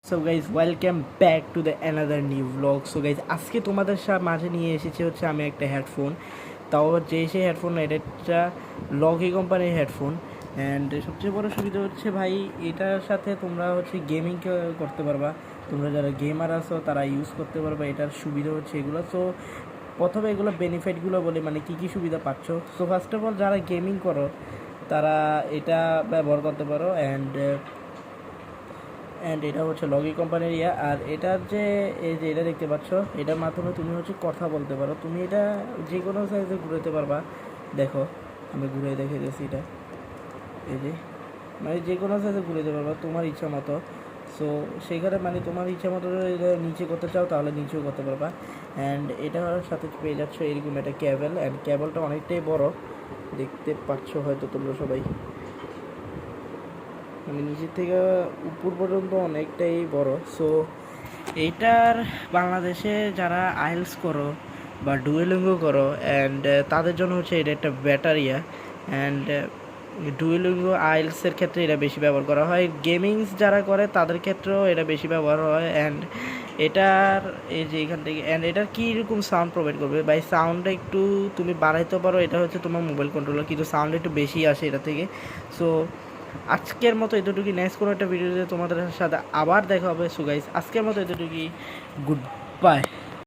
So guys welcome back to the another new blog. So guys আজকে তোমাদের মাঝে নিয়ে এসেছি হচ্ছে আমি একটা হেডফোন, তাও সেই হেডফোন এটা লগি কোম্পানির হেডফোন। অ্যান্ড সবচেয়ে বড় সুবিধা হচ্ছে ভাই এটার সাথে তোমরা হচ্ছে গেমিং করতে পারবা, তোমরা যারা গেমার আছো তারা ইউজ করতে পারবা। এটার সুবিধা হচ্ছে এগুলো। সো প্রথমে এগুলো বেনিফিটগুলো বলে মানে কী কী সুবিধা পাচ্ছ। সো ফার্স্ট অফ অল যারা গেমিং করো তারা এটা ব্যবহার করতে পারো। অ্যান্ড এটা হচ্ছে লগি কোম্পানির আর এটার যে এই যে এটা দেখতে পাচ্ছ, এটার মাধ্যমে তুমি হচ্ছে কথা বলতে পারো। তুমি এটা যে কোনো সাইজে ঘুরাতে পারবা। দেখো আমি ঘুরে দেখে দিয়েছি এটা, এই যে মানে যে কোনো সাইজে ঘুরাতে পারবা তোমার ইচ্ছা মতো। সো সেখানে মানে তোমার ইচ্ছা মতো এটা নিচে করতে চাও তাহলে নিচেও করতে পারবা। অ্যান্ড এটার সাথে পেয়ে যাচ্ছ এরকম একটা ক্যাবেল, অ্যান্ড ক্যাবেলটা অনেকটাই বড়, দেখতে পাচ্ছ হয়তো তোমরা সবাই, মানে নিচের থেকে উপর পর্যন্ত অনেকটাই বড়। সো এইটার বাংলাদেশে যারা আইএলস করো বা ডুয়েলিঙ্গো করো অ্যান্ড তাদের জন্য হচ্ছে এটা একটা বেটার অ্যান্ড ডুয়েলিঙ্গো আইএলসের ক্ষেত্রে এটা বেশি ব্যবহার করা হয়। গেমিংস যারা করে তাদের ক্ষেত্রেও এটা বেশি ব্যবহার হয়। অ্যান্ড এটার এই যে এখান থেকে এটার কীরকম সাউন্ড প্রোভাইড করবে বাই সাউন্ডটা একটু তুমি বাড়াইতে পারো, এটা হচ্ছে তোমার মোবাইল কন্ট্রোলার, কিন্তু সাউন্ড একটু বেশি আসে এটা থেকে। সো আজকের মতো এতটুকুই, নেক্সট কোনো একটা ভিডিওতে তোমাদের সাথে আবার দেখা হবে। সো গাইস আজকের মতো এতটুকুই, গুড বাই।